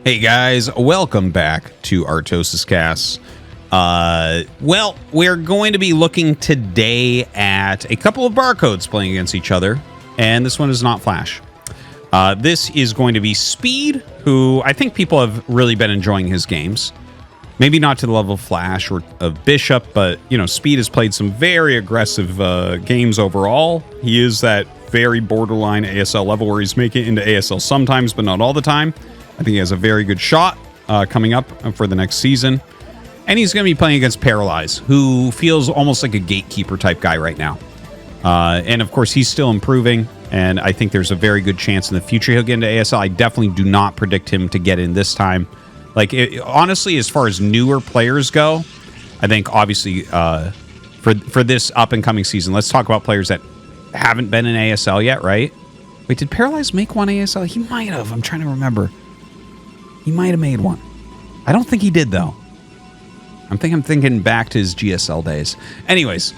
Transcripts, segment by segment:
Hey guys, welcome back to ArtosisCasts. Well, we're going to be looking today at a couple of barcodes playing against each other, and this one is not Flash. This is going to be Speed, who I think people have really been enjoying his games. Maybe not to the level of Flash or of Bishop, but, you know, Speed has played some very aggressive games overall. He is that very borderline ASL level where he's making it into ASL sometimes, but not all the time. I think he has a very good shot coming up for the next season. And he's going to be playing against Paralyze, who feels almost like a gatekeeper type guy right now. And of course, he's still improving, and I think there's a very good chance in the future he'll get into ASL. I definitely do not predict him to get in this time. Like, honestly, as far as newer players go, I think obviously for this up-and-coming season, let's talk about players that haven't been in ASL yet, right? Wait, did Paralyze make one ASL? He might have. I'm trying to remember. He might have made one. I don't think he did, though. I'm thinking back to his GSL days. Anyways,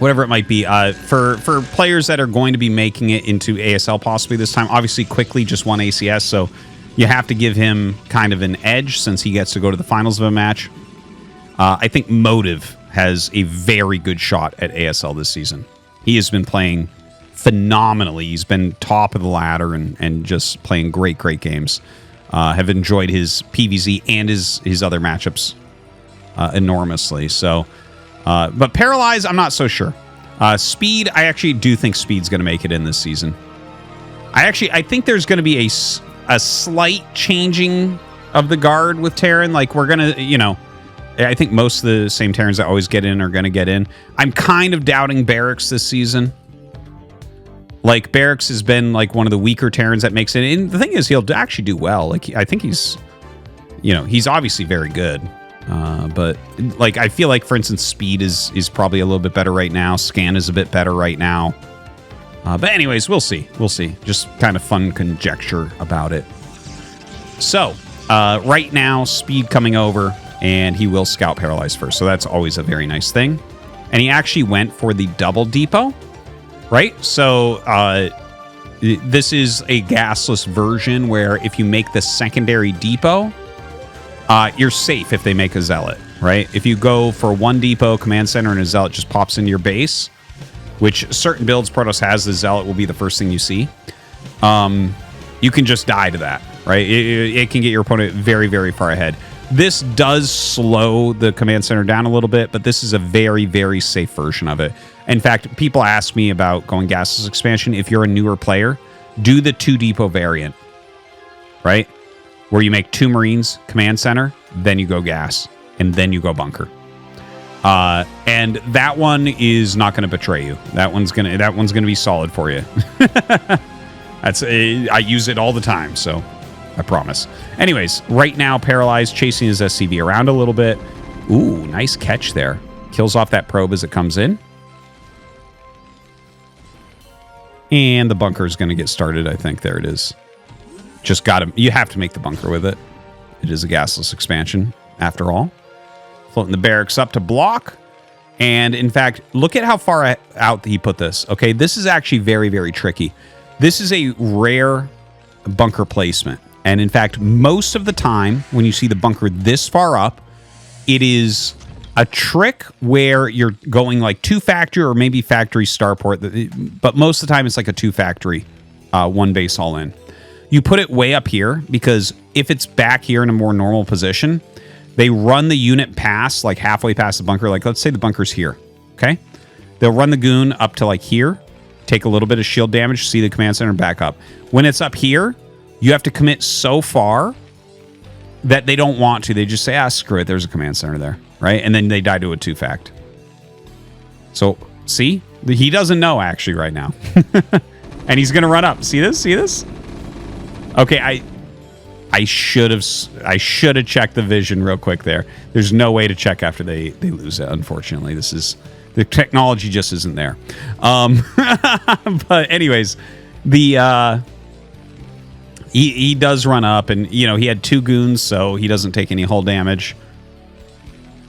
whatever it might be, for players that are going to be making it into ASL possibly this time, obviously Quickly just won ACS, so you have to give him kind of an edge since he gets to go to the finals of a match. I think Motive has a very good shot at ASL this season. He has been playing phenomenally. He's been top of the ladder and just playing great games. Have enjoyed his PVZ and his other matchups enormously. So, but Paralyze, I'm not so sure. Speed, I actually do think Speed's going to make it in this season. I think there's going to be a slight changing of the guard with Terran. Like, we're going to, you know, I think most of the same Terrans that always get in are going to get in. I'm kind of doubting Barracks this season. Like, Barracks has been, like, one of the weaker Terrans that makes it. And the thing is, he'll actually do well. Like, I think he's, you know, he's obviously very good. But, like, I feel like, for instance, Speed is probably a little bit better right now. Scan is a bit better right now. But anyways, we'll see. We'll see. Just kind of fun conjecture about it. So, right now, Speed coming over, and he will scout Paralyze first. So that's always a very nice thing. And he actually went for the double depot. Right? So, this is a gasless version where if you make the secondary depot, you're safe if they make a Zealot, right? If you go for one depot, command center, and a Zealot just pops into your base, which certain builds Protoss has, the Zealot will be the first thing you see. You can just die to that, right? It can get your opponent very far ahead. This does slow the command center down a little bit, but this is a very safe version of it. In fact, people ask me about going gasless expansion. If you're a newer player, do the 2 depot variant, right? Where you make 2 Marines, command center, then you go gas, and then you go bunker. And that one is not going to betray you. That one's gonna be solid for you. I use it all the time, so I promise. Anyways, right now, Paralyze chasing his SCV around a little bit. Ooh, nice catch there. Kills off that probe as it comes in. And the bunker is going to get started, I think. There it is. Just got to... You have to make the bunker with it. It is a gasless expansion, after all. Floating the barracks up to block. And, in fact, look at how far out he put this. Okay, this is actually very tricky. This is a rare bunker placement. And, in fact, most of the time, when you see the bunker this far up, it is a trick where you're going like 2 factory or maybe factory starport, but most of the time it's like a 2 factory, 1 base all in. You put it way up here because if it's back here in a more normal position, they run the unit past, like halfway past the bunker. Like, let's say the bunker's here, okay? They'll run the goon up to like here, take a little bit of shield damage, see the command center, and back up. When it's up here, you have to commit so far that they don't want to. They just say, screw it, there's a command center there, right? And then they die to a 2-fact. So, see? He doesn't know, actually, right now. And he's going to run up. See this? See this? Okay, I should have checked the vision real quick there. There's no way to check after they lose it, unfortunately. The technology just isn't there. But anyways, he does run up, and, you know, he had 2 goons, so he doesn't take any hull damage.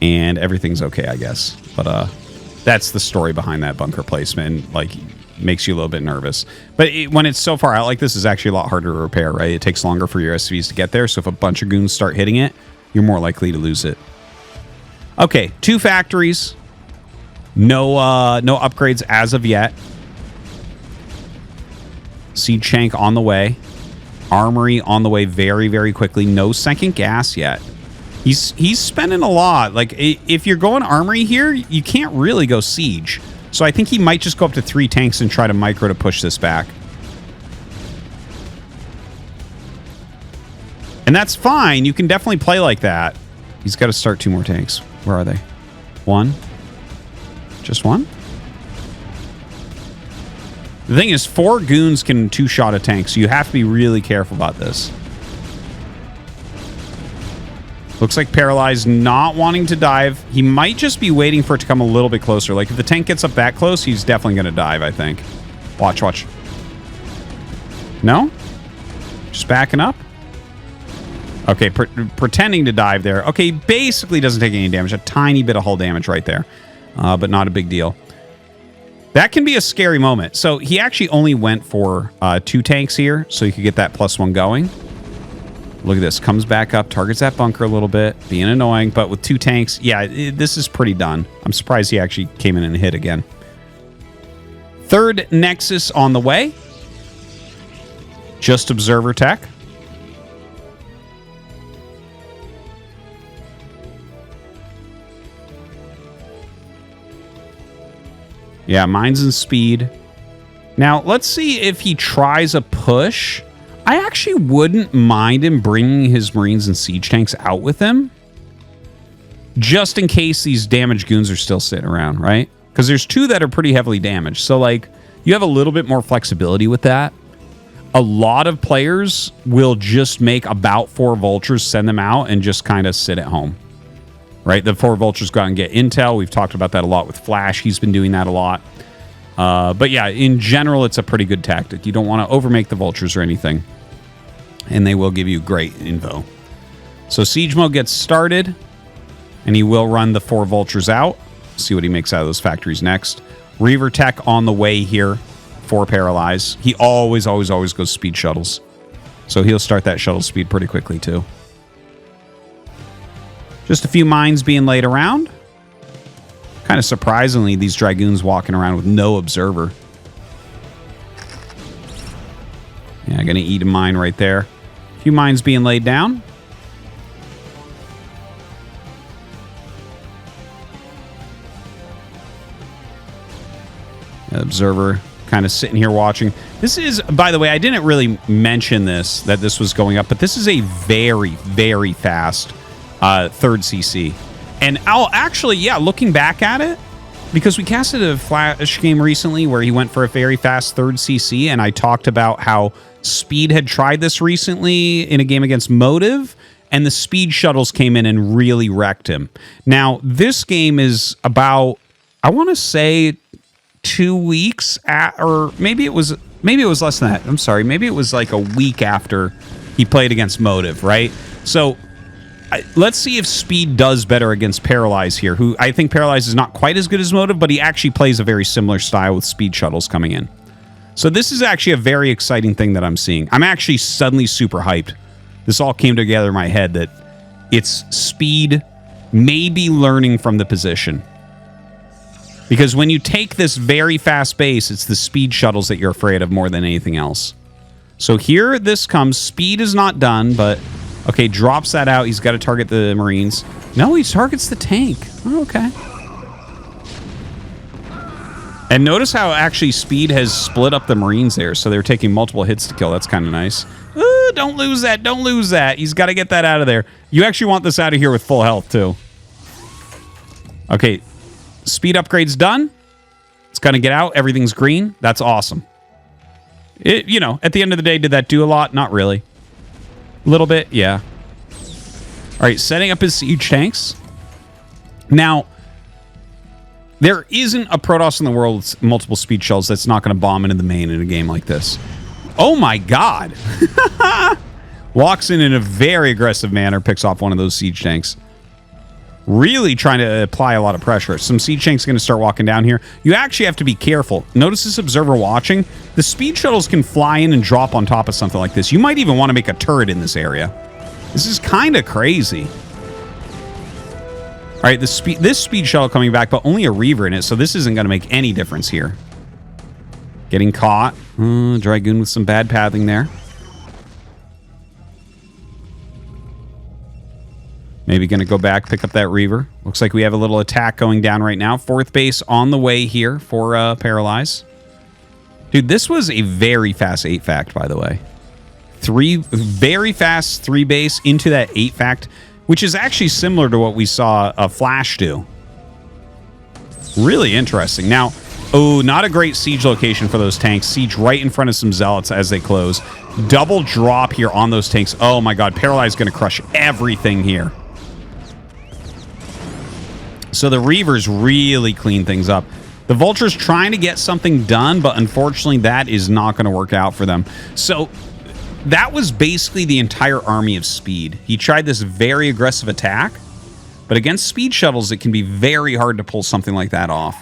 And everything's okay, I guess. But That's the story behind that bunker placement. Like, makes you a little bit nervous. But when it's so far out like this, is actually a lot harder to repair, right? It takes longer for your SCVs to get there. So if a bunch of goons start hitting it, you're more likely to lose it. Okay, 2 factories. No upgrades as of yet. Siege tank on the way. Armory on the way very, very quickly. No second gas yet. He's spending a lot. Like, if you're going armory here, you can't really go siege. So I think he might just go up to 3 tanks and try to micro to push this back. And that's fine. You can definitely play like that. He's got to start 2 more tanks. Where are they? 1? Just 1? The thing is, 4 goons can 2-shot a tank, so you have to be really careful about this. Looks like Paralyze not wanting to dive. He might just be waiting for it to come a little bit closer. Like, if the tank gets up that close, he's definitely going to dive, I think. Watch, watch. No? Just backing up? Okay, pretending to dive there. Okay, basically doesn't take any damage. A tiny bit of hull damage right there. But not a big deal. That can be a scary moment. So he actually only went for 2 tanks here, so he could get that +1 going. Look at this. Comes back up, targets that bunker a little bit, being annoying. But with 2 tanks, yeah, this is pretty done. I'm surprised he actually came in and hit again. 3rd Nexus on the way. Just Observer Tech. Yeah, mines and speed. Now, let's see if he tries a push. I actually wouldn't mind him bringing his Marines and siege tanks out with him. Just in case these damaged goons are still sitting around, right? Because there's 2 that are pretty heavily damaged. So, like, you have a little bit more flexibility with that. A lot of players will just make about 4 vultures, send them out, and just kind of sit at home. Right? The 4 vultures go out and get intel. We've talked about that a lot with Flash. He's been doing that a lot. But yeah, in general, it's a pretty good tactic. You don't want to overmake the vultures or anything. And they will give you great info. So siege mode gets started. And he will run the 4 vultures out. See what he makes out of those factories next. Reaver Tech on the way here for Paralyze. He always goes speed shuttles. So he'll start that shuttle speed pretty quickly too. Just a few mines being laid around. Kind of surprisingly, these Dragoons walking around with no observer. Yeah, gonna eat a mine right there. A few mines being laid down. Observer kind of sitting here watching. This is, by the way, I didn't really mention this, that this was going up, but this is a very, very fast 3rd CC. And I'll actually, yeah, looking back at it, because we casted a Flash game recently where he went for a very fast 3rd CC, and I talked about how Speed had tried this recently in a game against Motive, and the Speed shuttles came in and really wrecked him. Now, this game is about, I want to say 2 weeks or maybe it was less than that. I'm sorry. Maybe it was like a week after he played against Motive, right? So let's see if Speed does better against Paralyze here, who I think Paralyze is not quite as good as Motive, but he actually plays a very similar style with Speed shuttles coming in. So this is actually a very exciting thing that I'm seeing. I'm actually suddenly super hyped. This all came together in my head that it's Speed maybe learning from the position. Because when you take this very fast base, it's the Speed shuttles that you're afraid of more than anything else. So here this comes. Speed is not done, but okay, drops that out. He's got to target the Marines. No, he targets the tank. Oh, okay. And notice how actually Speed has split up the Marines there, so they're taking multiple hits to kill. That's kind of nice. Ooh, don't lose that. Don't lose that. He's got to get that out of there. You actually want this out of here with full health, too. Okay. Speed upgrade's done. It's going to get out. Everything's green. That's awesome. You know, at the end of the day, did that do a lot? Not really. A little bit, yeah. All right, setting up his siege tanks. Now, there isn't a Protoss in the world with multiple speed shells that's not going to bomb into the main in a game like this. Oh my god. Walks in a very aggressive manner, picks off one of those siege tanks. Really trying to apply a lot of pressure. Some siege tanks going to start walking down here. You actually have to be careful. Notice this observer watching. The speed shuttles can fly in and drop on top of something like this. You might even want to make a turret in this area. This is kind of crazy. All right, this speed shuttle coming back, but only a Reaver in it, so this isn't going to make any difference here. Getting caught. Dragoon with some bad pathing there. Maybe going to go back, pick up that Reaver. Looks like we have a little attack going down right now. 4th base on the way here for Paralyze. Dude, this was a very fast 8-fact, by the way. Very fast 3 base into that 8-fact, which is actually similar to what we saw Flash do. Really interesting. Now, oh, not a great siege location for those tanks. Siege right in front of some Zealots as they close. Double drop here on those tanks. Oh my god, Paralyze is going to crush everything here. So the Reavers really clean things up. The Vulture's trying to get something done, but unfortunately that is not going to work out for them. So that was basically the entire army of speed. He tried this very aggressive attack, but against speed shuttles, it can be very hard to pull something like that off.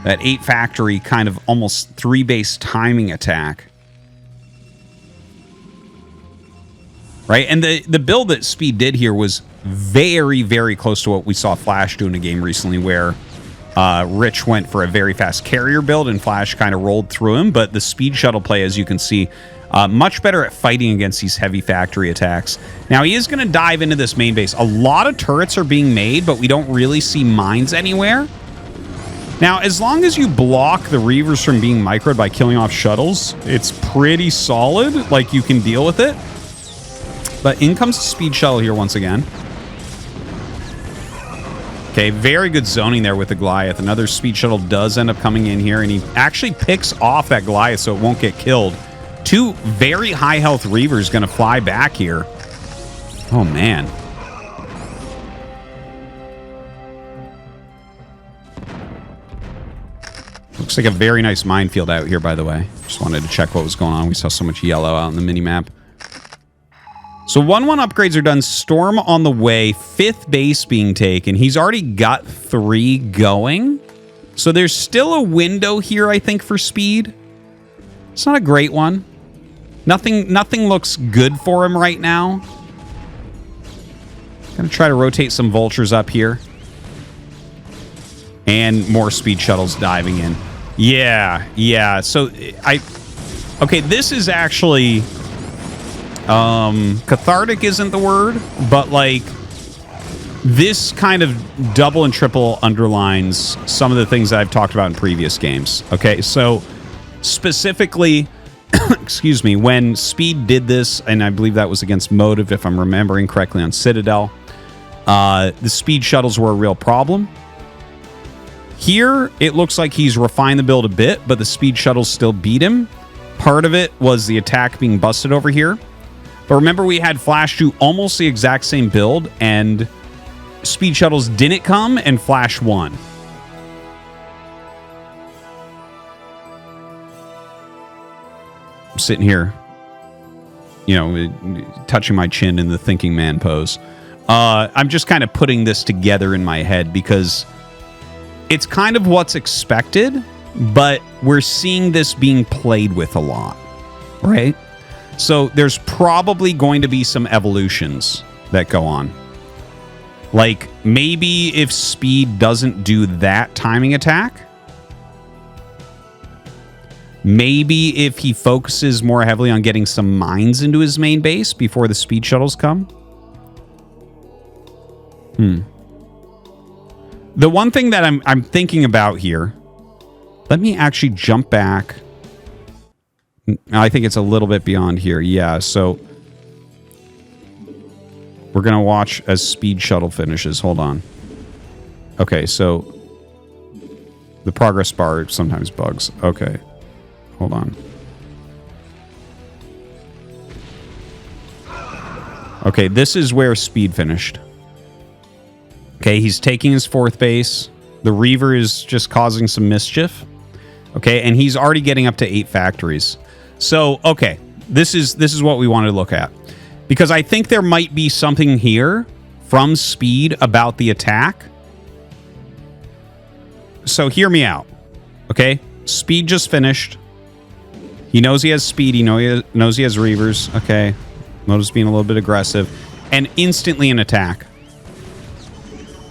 That 8-factory kind of almost 3-base timing attack. Right? And the build that Speed did here was very, very close to what we saw Flash do in a game recently where Rich went for a very fast carrier build and Flash kind of rolled through him. But the Speed shuttle play, as you can see, much better at fighting against these heavy factory attacks. Now, he is going to dive into this main base. A lot of turrets are being made, but we don't really see mines anywhere. Now, as long as you block the Reavers from being microed by killing off shuttles, it's pretty solid. Like, you can deal with it. But in comes the Speed shuttle here once again. Okay, very good zoning there with the Goliath. Another Speed shuttle does end up coming in here, and he actually picks off that Goliath so it won't get killed. 2 very high health Reavers going to fly back here. Oh, man. Looks like a very nice minefield out here, by the way. Just wanted to check what was going on. We saw so much yellow out on the mini-map. So 1-1 upgrades are done. Storm on the way. 5th base being taken. He's already got 3 going. So there's still a window here, I think, for Speed. It's not a great one. Nothing looks good for him right now. Gonna try to rotate some Vultures up here. And more Speed shuttles diving in. Yeah. So, okay, this is actually... cathartic isn't the word, but like this kind of double and triple underlines some of the things that I've talked about in previous games. Okay, so specifically, excuse me, when Speed did this, and I believe that was against Motive, if I'm remembering correctly, on Citadel, the Speed shuttles were a real problem. Here, it looks like he's refined the build a bit, but the Speed shuttles still beat him. Part of it was the attack being busted over here. But remember, we had Flash do almost the exact same build, and Speed shuttles didn't come, and Flash won. I'm sitting here, you know, touching my chin in the thinking man pose. I'm just kind of putting this together in my head because it's kind of what's expected, but we're seeing this being played with a lot, right? So there's probably going to be some evolutions that go on. Like, maybe if Speed doesn't do that timing attack, maybe if he focuses more heavily on getting some mines into his main base before the Speed shuttles come. The one thing that I'm thinking about here, let me actually jump back. I think it's a little bit beyond here. Yeah, so we're going to watch as Speed shuttle finishes. Hold on. Okay, so the progress bar sometimes bugs. Okay, hold on. Okay, this is where Speed finished. Okay, he's taking his 4th base. The Reaver is just causing some mischief. Okay, and he's already getting up to 8 factories. So, okay, this is what we wanted to look at. Because I think there might be something here from Speed about the attack. So hear me out, okay? Speed just finished. He knows he has Speed. He knows he has Reavers. Okay. Motiv's being a little bit aggressive. And instantly an attack.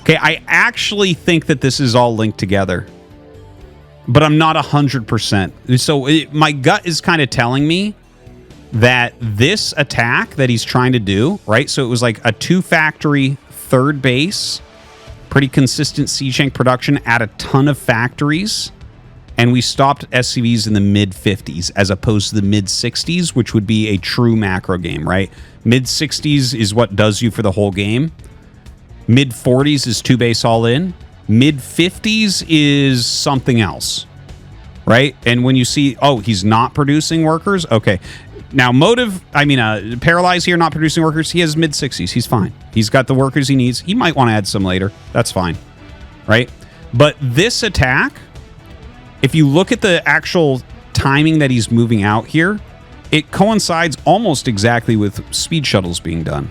Okay, I actually think that this is all linked together. But I'm not 100%. So my gut is kind of telling me that this attack that he's trying to do, right? So it was like a 2-factory third base, pretty consistent siege tank production at a ton of factories. And we stopped SCVs in the mid-50s as opposed to the mid-60s, which would be a true macro game, right? Mid-60s is what does you for the whole game. Mid-40s is 2-base all-in. Mid-50s is something else, right? And when you see, oh, he's not producing workers? Okay. Now, Paralyze here, not producing workers, he has mid-60s. He's fine. He's got the workers he needs. He might want to add some later. That's fine, right? But this attack, if you look at the actual timing that he's moving out here, it coincides almost exactly with speed shuttles being done.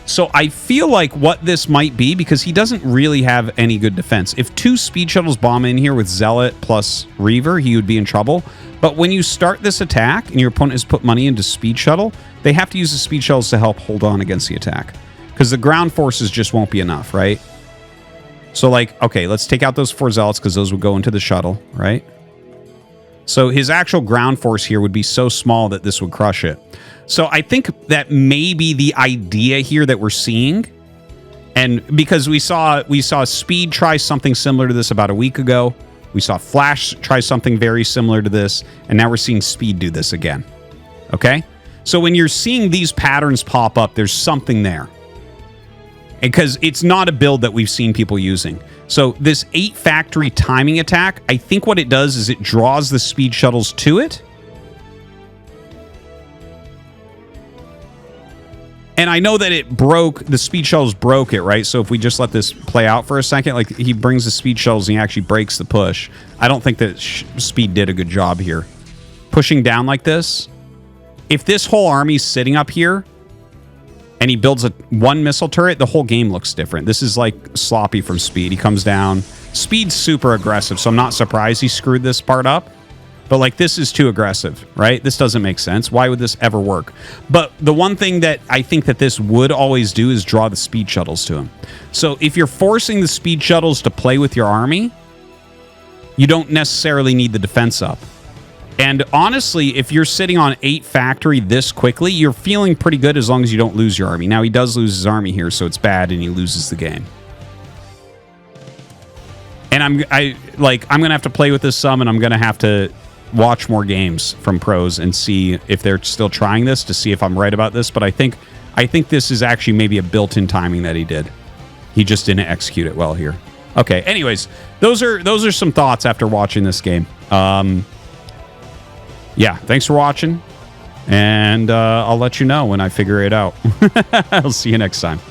So I feel like what this might be, because he doesn't really have any good defense. If 2 speed shuttles bomb in here with Zealot plus Reaver, he would be in trouble. But when you start this attack and your opponent has put money into speed shuttle, they have to use the speed shuttles to help hold on against the attack. Because the ground forces just won't be enough, right? So like, okay, let's take out those 4 Zealots because those would go into the shuttle, right? So his actual ground force here would be so small that this would crush it. So I think that may be the idea here that we're seeing. And because we saw Speed try something similar to this about a week ago. We saw Flash try something very similar to this. And now we're seeing Speed do this again. Okay? So when you're seeing these patterns pop up, there's something there. Because it's not a build that we've seen people using. So this 8-factory timing attack, I think what it does is it draws the speed shuttles to it. And I know that the speed shuttles broke it, right? So if we just let this play out for a second, like he brings the speed shuttles and he actually breaks the push. I don't think that Speed did a good job here. Pushing down like this. If this whole army's sitting up here, and he builds one missile turret, the whole game looks different. This is like sloppy from Speed. He comes down. Speed's super aggressive, so I'm not surprised he screwed this part up. But like, this is too aggressive, right? This doesn't make sense. Why would this ever work? But the one thing that I think that this would always do is draw the speed shuttles to him. So if you're forcing the speed shuttles to play with your army, you don't necessarily need the defense up. And honestly, if you're sitting on 8-factory this quickly, you're feeling pretty good as long as you don't lose your army. Now, he does lose his army here, so it's bad, and he loses the game. And I'm going to have to play with this some, and I'm going to have to watch more games from pros and see if they're still trying this to see if I'm right about this. But I think this is actually maybe a built-in timing that he did. He just didn't execute it well here. Okay, anyways, those are some thoughts after watching this game. Yeah, thanks for watching, and I'll let you know when I figure it out. I'll see you next time.